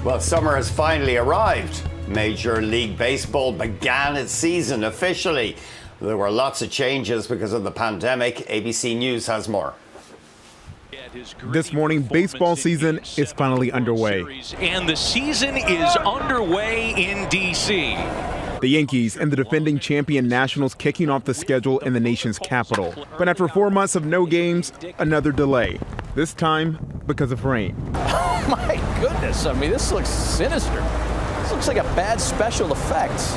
Well, summer has finally arrived. Major League Baseball began its season officially. There were lots of changes because of the pandemic. ABC News has more. This morning, baseball season is finally underway. And the season is underway in D.C. The Yankees and the defending champion Nationals kicking off the schedule in the nation's capital. But after 4 months of no games, another delay. This time because of rain. Oh my goodness, I mean, this looks sinister. This looks like a bad special effects.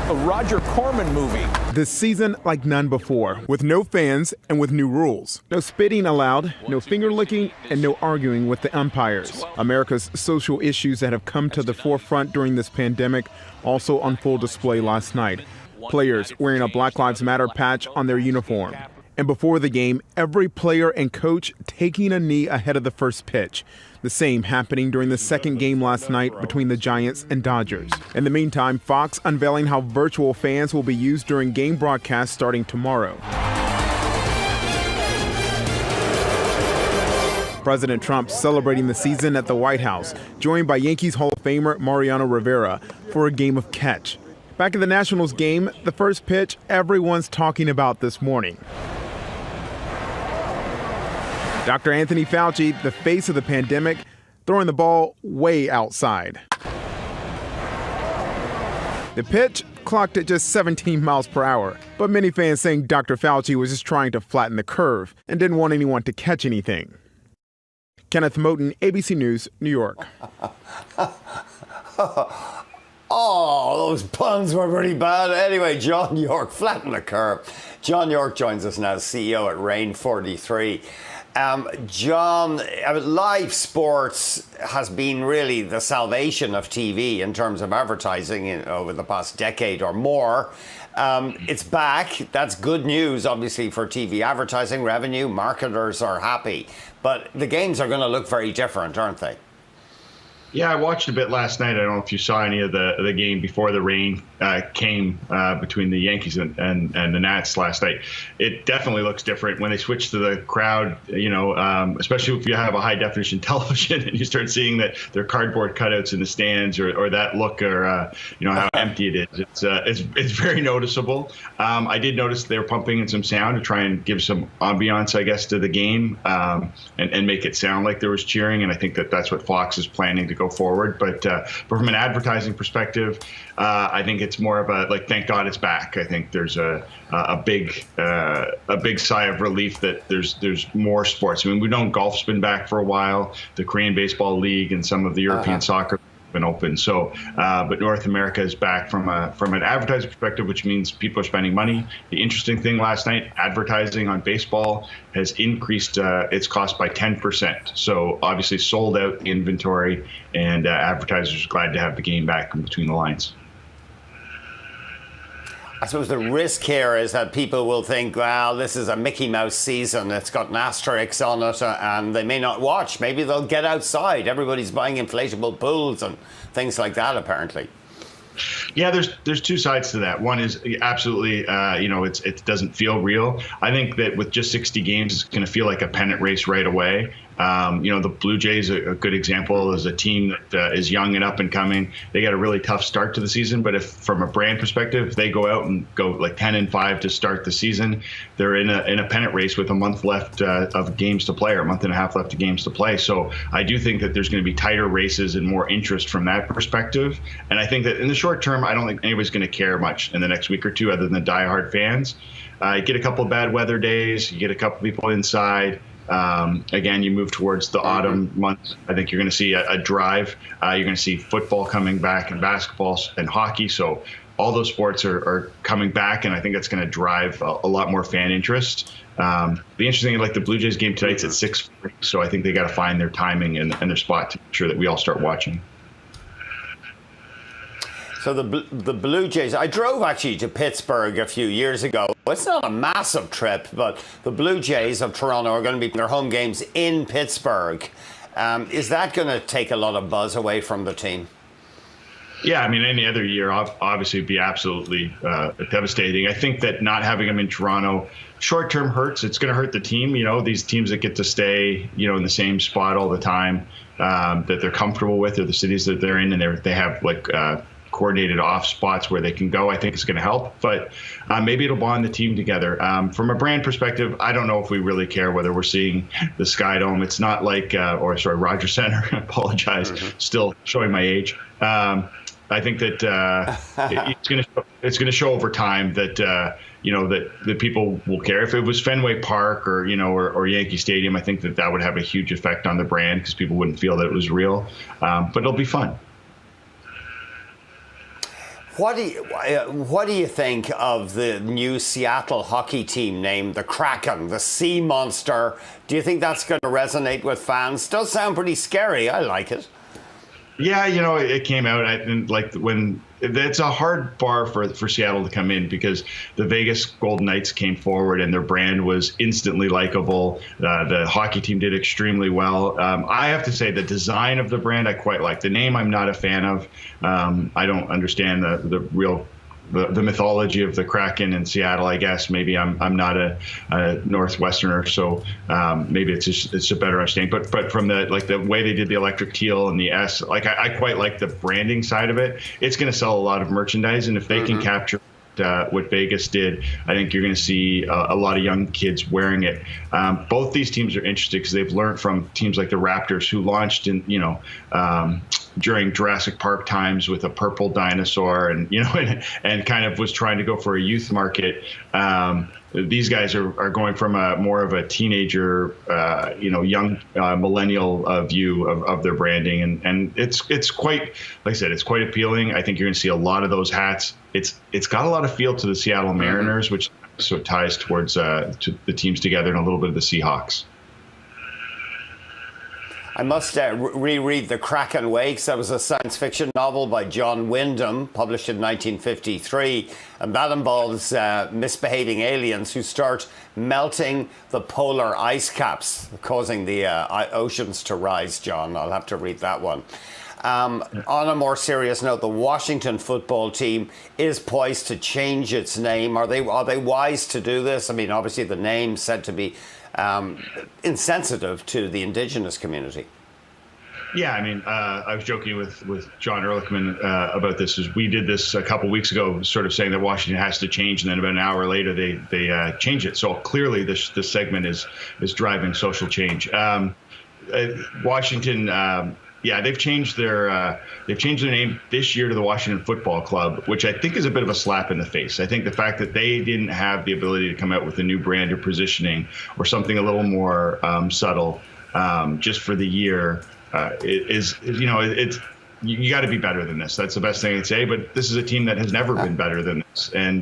A Roger Corman movie. This season like none before, with no fans and with new rules. No spitting allowed, no finger licking, and no arguing with the umpires. America's social issues that have come to the forefront during this pandemic also on full display last night. Players wearing a Black Lives Matter patch on their uniform. And before the game, every player and coach taking a knee ahead of the first pitch. The same happening during the second game last night between the Giants and Dodgers. In the meantime, Fox unveiling how virtual fans will be used during game broadcasts starting tomorrow. President Trump celebrating the season at the White House, joined by Yankees Hall of Famer Mariano Rivera for a game of catch. Back at the Nationals game, the first pitch everyone's talking about this morning. Dr. Anthony Fauci, the face of the pandemic, throwing the ball way outside. The pitch clocked at just 17 miles per hour, but many fans saying Dr. Fauci was just trying to flatten the curve and didn't want anyone to catch anything. Kenneth Moten, ABC News, New York. Oh, those puns were pretty bad. Anyway, John Yorke, flatten the curve. John Yorke joins us now, CEO at Reign 43. John, live sports has been really the salvation of TV in terms of advertising over the past decade or more. It's back. That's good news, obviously, for TV advertising revenue. Marketers are happy. But the games are going to look very different, aren't they? Yeah, I watched a bit last night. I don't know if you saw any of the game before the rain came between the Yankees and the Nats last night. It definitely looks different when they switch to the crowd, especially if you have a high definition television and you start seeing that there are cardboard cutouts in the stands or that look or how empty it is. It's very noticeable. I did notice they were pumping in some sound to try and give some ambiance, I guess, to the game and make it sound like there was cheering. And I think that's what Fox is planning to go forward. But from an advertising perspective, I think it's more of a thank God it's back. I think there's a big sigh of relief that there's more sports. I mean, we've known golf's been back for a while. The Korean Baseball League and some of the European soccer have been open. So, but North America is back from an advertising perspective, which means people are spending money. The interesting thing last night, advertising on baseball has increased its cost by 10%. So obviously sold out the inventory, and advertisers are glad to have the game back in between the lines. I suppose the risk here is that people will think, well, this is a Mickey Mouse season. It's got an asterisk on it, and they may not watch. Maybe they'll get outside. Everybody's buying inflatable pools and things like that, apparently. Yeah, there's two sides to that. One is absolutely, it doesn't feel real. I think that with just 60 games, it's going to feel like a pennant race right away. The Blue Jays, a good example, is a team that is young and up and coming. They got a really tough start to the season, but if from a brand perspective, they go out and go like 10-5 to start the season, they're in a pennant race with a month left of games to play, or a month and a half left of games to play. So I do think that there's going to be tighter races and more interest from that perspective. And I think that in the short term, I don't think anybody's going to care much in the next week or two other than the diehard fans. You get a couple of bad weather days, you get a couple people inside. Again, you move towards the autumn months. I think you're going to see a drive. You're going to see football coming back and basketball and hockey. So all those sports are coming back, and I think that's going to drive a lot more fan interest. The interesting thing, like the Blue Jays game tonight's at 6:40, so I think they got to find their timing and their spot to make sure that we all start watching. So the Blue Jays, I drove actually to Pittsburgh a few years ago. It's not a massive trip, but the Blue Jays of Toronto are going to be their home games in Pittsburgh. Is that going to take a lot of buzz away from the team? Yeah, I mean, any other year obviously would be absolutely devastating. I think that not having them in Toronto short-term hurts. It's going to hurt the team. These teams that get to stay, in the same spot all the time, that they're comfortable with, or the cities that they're in, and they have like coordinated off spots where they can go, I think is going to help. But maybe it'll bond the team together. From a brand perspective, I don't know if we really care whether we're seeing the Sky Dome. It's not like, Rogers Center. I apologize, still showing my age. I think that it's going to show over time that that people will care. If it was Fenway Park or Yankee Stadium, I think that would have a huge effect on the brand because people wouldn't feel that it was real. But it'll be fun. What do you think of the new Seattle hockey team named the Kraken, the Sea Monster? Do you think that's going to resonate with fans? Does sound pretty scary. I like it. Yeah, it came out, and when it's a hard bar for Seattle to come in because the Vegas Golden Knights came forward and their brand was instantly likable. The hockey team did extremely well. I have to say the design of the brand I quite like. The name I'm not a fan of. I don't understand the real the mythology of the Kraken in Seattle. I guess maybe I'm not a Northwesterner, so maybe it's a better understanding. But from the way they did the electric teal and the S, I quite like the branding side of it. It's going to sell a lot of merchandise, and if they can capture what Vegas did, I think you're going to see a lot of young kids wearing it. Both these teams are interested because they've learned from teams like the Raptors, who launched in during Jurassic Park times with a purple dinosaur, and and kind of was trying to go for a youth market. These guys are going from more of a teenager, young millennial view of their branding, and it's quite, like I said, it's quite appealing. I think you're going to see a lot of those hats. It's got a lot of feel to the Seattle Mariners, which so ties towards to the teams together, and a little bit of the Seahawks. I must reread The Kraken Wakes. That was a science fiction novel by John Wyndham, published in 1953. And that involves misbehaving aliens who start melting the polar ice caps, causing the oceans to rise, John. I'll have to read that one. On a more serious note, the Washington football team is poised to change its name. Are they wise to do this? I mean, obviously the name's said to be insensitive to the indigenous community. Yeah, I mean, I was joking with John Ehrlichman about this. As we did this a couple weeks ago, sort of saying that Washington has to change, and then about an hour later they change it. So clearly this segment is driving social change. Washington. Yeah, they've changed their name this year to the Washington Football Club, which I think is a bit of a slap in the face. I think the fact that they didn't have the ability to come out with a new brand or positioning or something a little more subtle just for the year you got to be better than this. That's the best thing I'd say. But this is a team that has never been better than this. And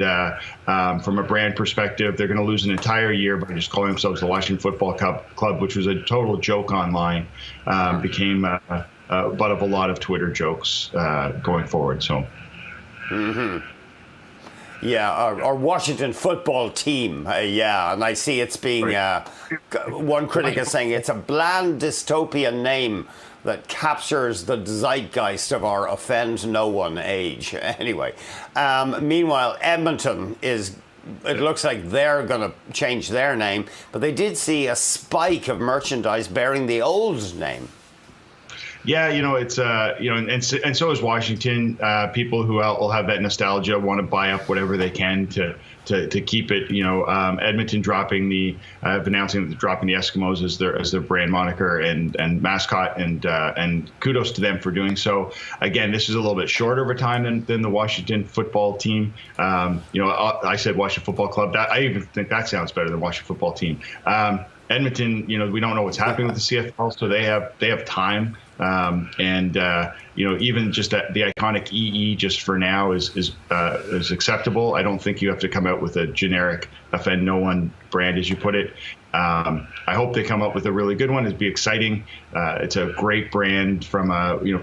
from a brand perspective, they're going to lose an entire year by just calling themselves the Washington Football Club, which was a total joke online. Became butt of a lot of Twitter jokes going forward. So. Mm-hmm. Yeah, our Washington football team. Yeah, and I see it's being, one critic is saying it's a bland dystopian name that captures the zeitgeist of our offend no one age. Anyway, meanwhile, Edmonton it looks like they're going to change their name, but they did see a spike of merchandise bearing the old name. Yeah, it's and so is Washington. People who will have that nostalgia want to buy up whatever they can to keep it. Edmonton announcing that they're dropping the Eskimos as their brand moniker and mascot, and kudos to them for doing so. Again, this is a little bit shorter of a time than the Washington football team. I said Washington Football Club. I even think that sounds better than Washington Football Team. Edmonton, we don't know what's happening with the CFL, so they have time. Even just the iconic EE just for now is acceptable. I don't think you have to come out with a generic offend no one brand, as you put it. I hope they come up with a really good one. It'd be exciting. It's a great brand from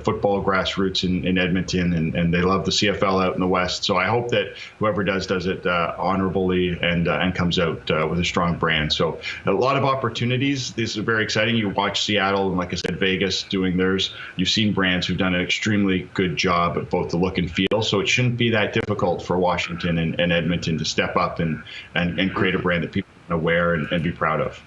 football grassroots in Edmonton, and they love the CFL out in the West. So I hope that whoever does it honorably and comes out with a strong brand. So a lot of opportunities. This is very exciting. You watch Seattle and, like I said, Vegas doing theirs. You've seen brands who've done an extremely good job at both the look and feel. So it shouldn't be that difficult for Washington and Edmonton to step up and create a brand that people want to wear and be proud of.